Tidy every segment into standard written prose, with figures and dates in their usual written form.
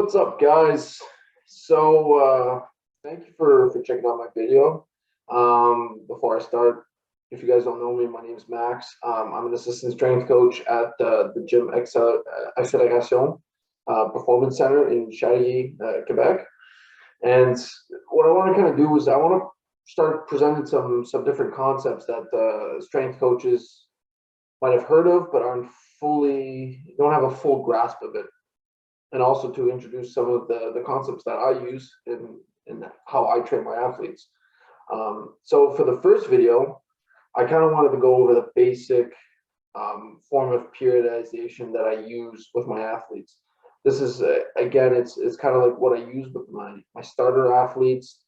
What's up, guys? Thank you for checking out my video. Before I start, if you guys don't know me, my name is Max. I'm an assistant strength coach at the gym Acceleration Performance Center in Châteauguay, Quebec. And what I want to kind of do is I want to start presenting some different concepts that strength coaches might have heard of, but don't have a full grasp of it, and also to introduce some of the concepts that I use in how I train my athletes. So for the first video, I kind of wanted to go over the basic form of periodization that I use with my athletes. This is, again, it's kind of like what I use with my starter athletes.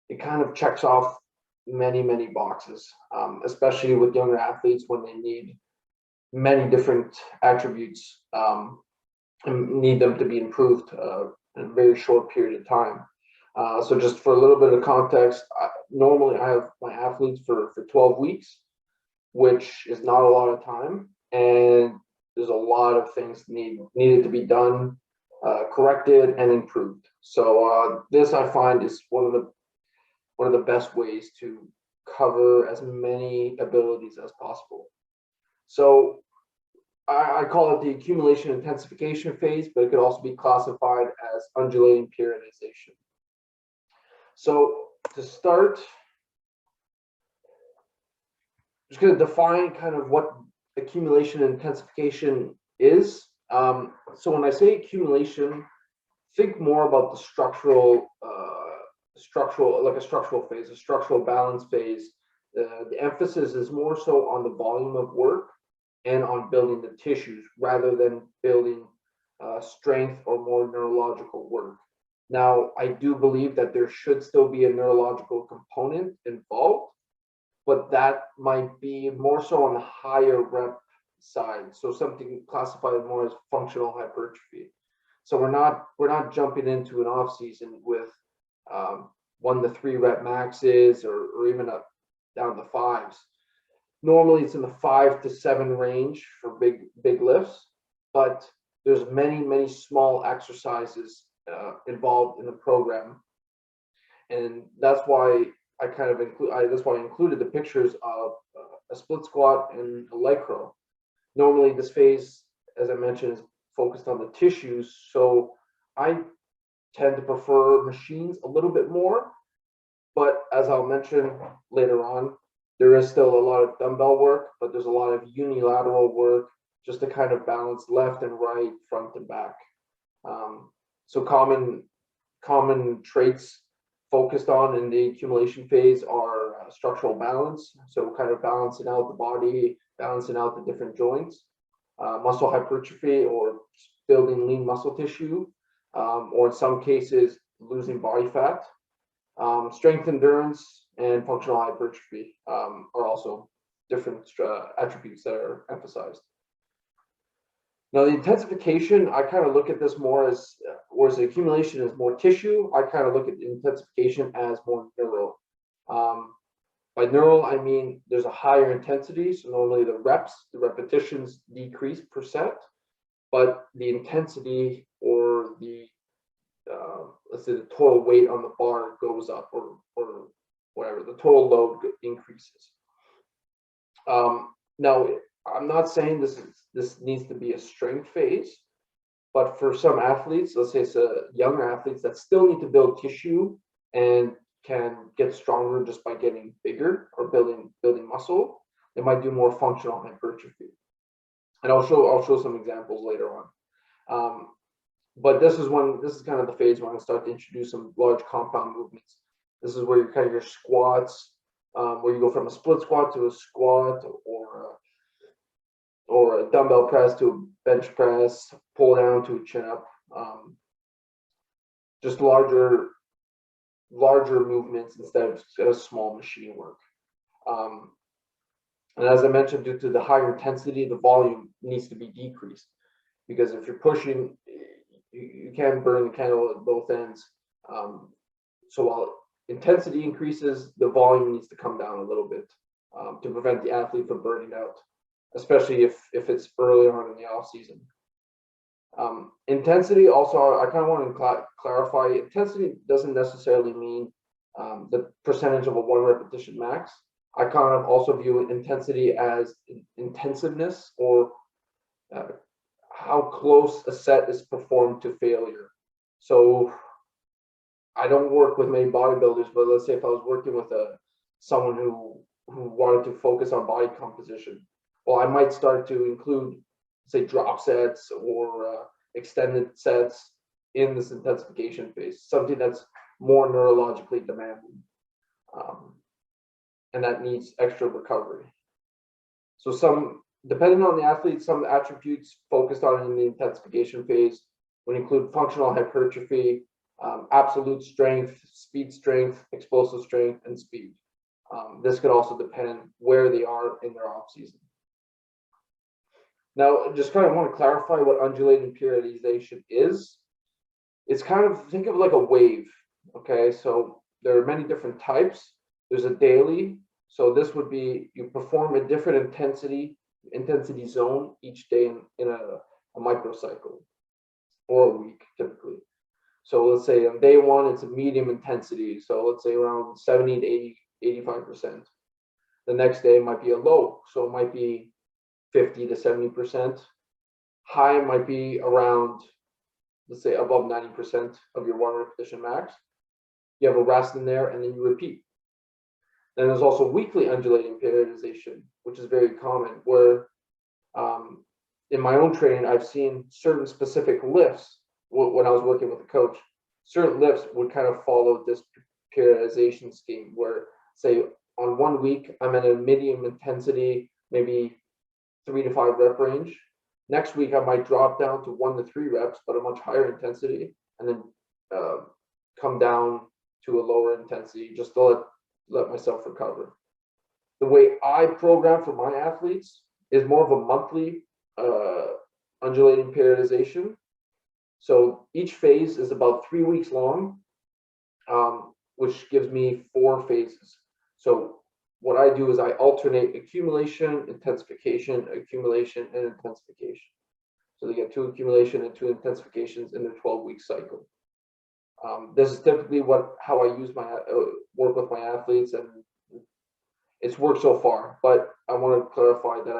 It kind of checks off many boxes, especially with younger athletes when they need many different attributes and need them to be improved in a very short period of time. So just for a little bit of context, normally I have my athletes for 12 weeks, which is not a lot of time, and there's a lot of things needed to be done, corrected, and improved. So this I find is one of the best ways to cover as many abilities as possible. So I call it the accumulation intensification phase, but it could also be classified as undulating periodization. So to start, I'm just going to define kind of what accumulation and intensification is. So when I say accumulation, think more about the structural phase, a structural balance phase. The emphasis is more so on the volume of work and on building the tissues rather than building strength or more neurological work. Now, I do believe that there should still be a neurological component involved, but that might be more so on the higher rep side. So something classified more as functional hypertrophy. So we're not jumping into an off season with 1 to 3 rep maxes or even up down to 5s. Normally it's in the 5 to 7 range for big lifts, but there's many small exercises involved in the program, and that's why I included the pictures of a split squat and a leg curl. Normally this phase, as I mentioned, is focused on the tissues, so I tend to prefer machines a little bit more, but as I'll mention later on, there is still a lot of dumbbell work, but there's a lot of unilateral work just to kind of balance left and right, front and back. So common traits focused on in the accumulation phase are structural balance, so kind of balancing out the body, balancing out the different joints, muscle hypertrophy or building lean muscle tissue, or in some cases losing body fat. Strength endurance and functional hypertrophy are also different attributes that are emphasized. Now, the intensification, I kind of look at this more as, whereas the accumulation is more tissue, I kind of look at the intensification as more neural. By neural, I mean there's a higher intensity, so normally the repetitions decrease %, but the intensity or the let's say the total weight on the bar goes up, or whatever, the total load increases. Now, I'm not saying this needs to be a strength phase, but for some athletes, let's say it's younger athletes that still need to build tissue and can get stronger just by getting bigger or building muscle, they might do more functional hypertrophy. And I'll show some examples later on. But this is kind of the phase when I start to introduce some large compound movements. This is where you're kind of your squats, where you go from a split squat to a squat, or a dumbbell press to a bench press, pull down to a chin up. Just larger movements instead of small machine work. And as I mentioned, due to the higher intensity, the volume needs to be decreased, because if you're pushing, you can burn the candle at both ends. So while intensity increases, the volume needs to come down a little bit to prevent the athlete from burning out, especially if it's early on in the off season. Intensity also, I kind of want to clarify, intensity doesn't necessarily mean the percentage of a one repetition max. I kind of also view intensity as intensiveness, or uh, how close a set is performed to failure. So I don't work with many bodybuilders, but let's say if I was working with someone who wanted to focus on body composition, well, I might start to include, say, drop sets or extended sets in this intensification phase, something that's more neurologically demanding, um, and that needs extra recovery. So depending on the athlete, some attributes focused on in the intensification phase would include functional hypertrophy, absolute strength, speed strength, explosive strength, and speed. This could also depend where they are in their off season. Now, just kind of want to clarify what undulating periodization is. It's kind of, think of like a wave. Okay, so there are many different types. There's a daily. So this would be, you perform a different intensity zone each day in a microcycle, or a week typically. So let's say on day one, it's a medium intensity. So let's say around 70 to 80, 85%. The next day might be a low. So it might be 50 to 70%. High might be around, let's say, above 90% of your one repetition max. You have a rest in there, and then you repeat. Then there's also weekly undulating periodization, which is very common, where in my own training, I've seen certain specific lifts when I was working with a coach. Certain lifts would kind of follow this periodization scheme, where, say, on 1 week, I'm at a medium intensity, maybe 3 to 5 rep range. Next week, I might drop down to 1 to 3 reps, but a much higher intensity, and then come down to a lower intensity just to let myself recover. The way I program for my athletes is more of a monthly undulating periodization. So each phase is about 3 weeks long, which gives me 4 phases. So what I do is I alternate accumulation, intensification, accumulation, and intensification. So they get 2 accumulation and 2 intensifications in their 12-week cycle. This is typically how I use my work with my athletes, and it's worked so far. But I want to clarify that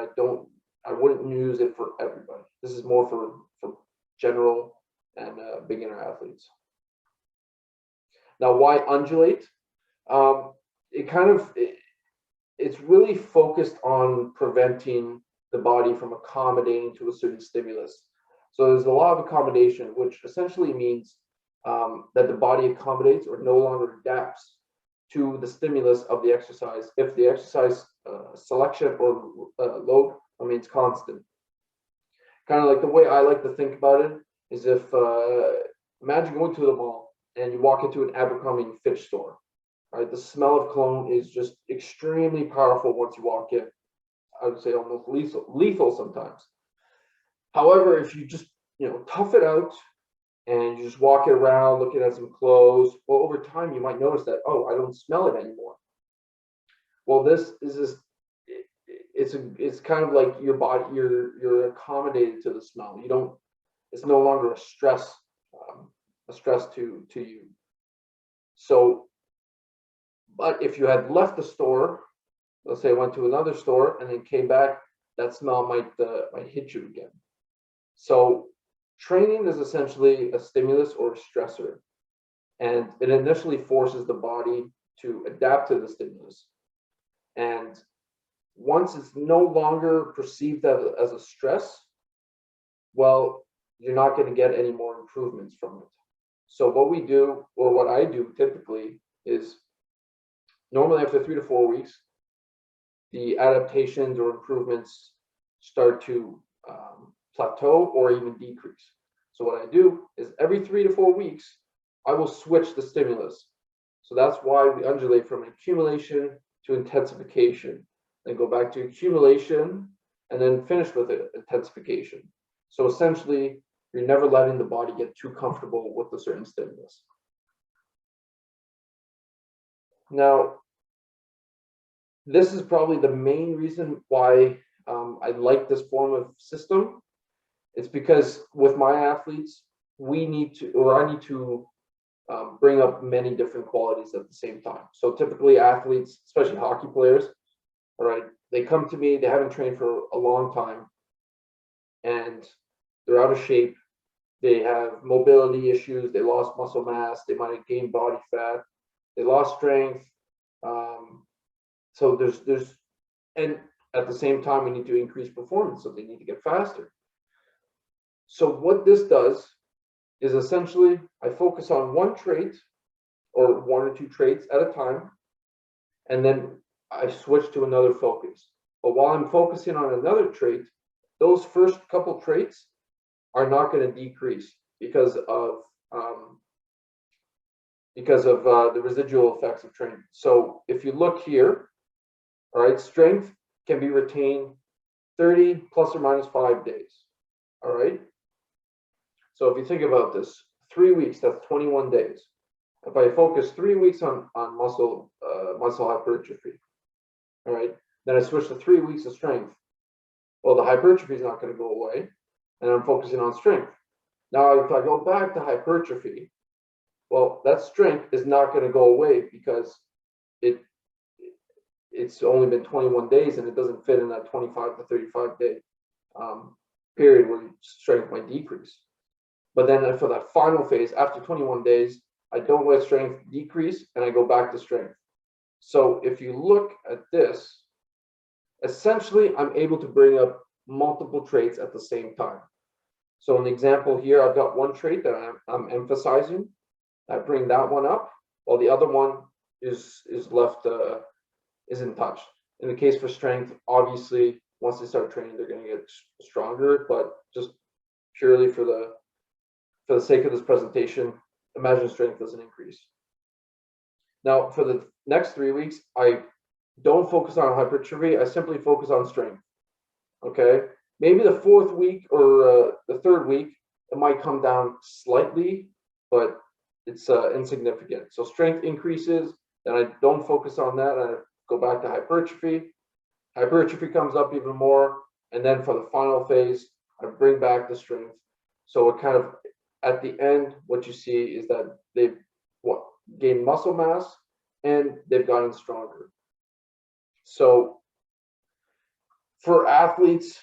I wouldn't use it for everybody. This is more for general and beginner athletes. Now, why undulate? It's really focused on preventing the body from accommodating to a certain stimulus. So there's a lot of accommodation, which essentially means that the body accommodates or no longer adapts to the stimulus of the exercise if the exercise selection or load remains constant. Kind of like the way I like to think about it is, if imagine going to the mall and you walk into an Abercrombie and Fitch store. Right, the smell of cologne is just extremely powerful once you walk in. I would say almost lethal sometimes. However, if you just tough it out and you just walk it around looking at some clothes, well, over time you might notice that, oh, I don't smell it anymore. Well, this is just, it's kind of like your body, you're accommodated to the smell. It's no longer a stress to you. So, but if you had left the store, let's say I went to another store and then came back, that smell might hit you again. So training is essentially a stimulus or a stressor, and it initially forces the body to adapt to the stimulus. And once it's no longer perceived as a stress, well, you're not going to get any more improvements from it. So what we do, or what I do typically, is normally after 3 to 4 weeks, the adaptations or improvements start to plateau or even decrease. So what I do is every 3 to 4 weeks, I will switch the stimulus. So that's why we undulate from accumulation to intensification, then go back to accumulation, and then finish with intensification. So essentially, you're never letting the body get too comfortable with a certain stimulus. Now, this is probably the main reason why I like this form of system, It's because with my athletes, I need to bring up many different qualities at the same time. So typically athletes, especially hockey players, all right, they come to me, they haven't trained for a long time, and they're out of shape. They have mobility issues, they lost muscle mass, they might have gained body fat, they lost strength. So and at the same time, we need to increase performance, so they need to get faster. So what this does is essentially I focus on one trait or one or two traits at a time, and then I switch to another focus. But while I'm focusing on another trait, those first couple traits are not going to decrease because of the residual effects of training. So if you look here, all right, strength can be retained 30 plus or minus 5 days. All right. So if you think about this, 3 weeks, that's 21 days. If I focus 3 weeks on muscle hypertrophy, all right, then I switch to 3 weeks of strength. Well, the hypertrophy is not going to go away, and I'm focusing on strength. Now, if I go back to hypertrophy, well, that strength is not going to go away because it's only been 21 days and it doesn't fit in that 25 to 35 day period where strength might decrease. But then for that final phase, after 21 days, I don't let strength decrease and I go back to strength. So if you look at this, essentially, I'm able to bring up multiple traits at the same time. So in the example here, I've got one trait that I'm emphasizing. I bring that one up, while the other one is isn't touched. In the case for strength, obviously, once they start training, they're going to get stronger. But just purely for the sake of this presentation, imagine strength doesn't increase. Now, for the next 3 weeks, I don't focus on hypertrophy. I simply focus on strength. Okay, maybe the fourth week or the third week, it might come down slightly, but it's insignificant. So strength increases, then I don't focus on that. I go back to hypertrophy. Hypertrophy comes up even more, and then for the final phase, I bring back the strength. So it kind of, at the end, what you see is that they've gained muscle mass and they've gotten stronger. So for athletes,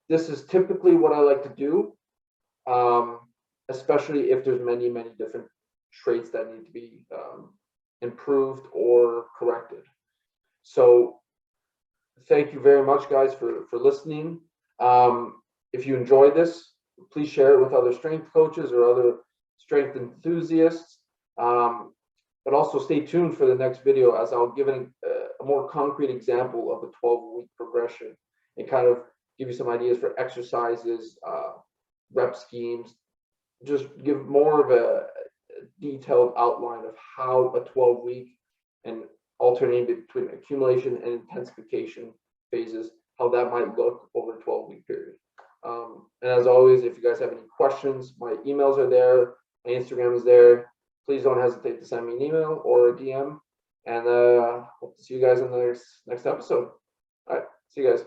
this is typically what I like to do, especially if there's many different traits that need to be improved or corrected. So thank you very much, guys, for listening. If you enjoyed this, please share it with other strength coaches or other strength enthusiasts. But also stay tuned for the next video, as I'll give a more concrete example of a 12-week progression and kind of give you some ideas for exercises, rep schemes, just give more of a detailed outline of how a 12-week and alternating between accumulation and intensification phases, how that might look over a 12-week period. And as always, if you guys have any questions, my emails are there, my Instagram is there. Please don't hesitate to send me an email or a DM, and hope to see you guys in the next episode. All right, see you guys.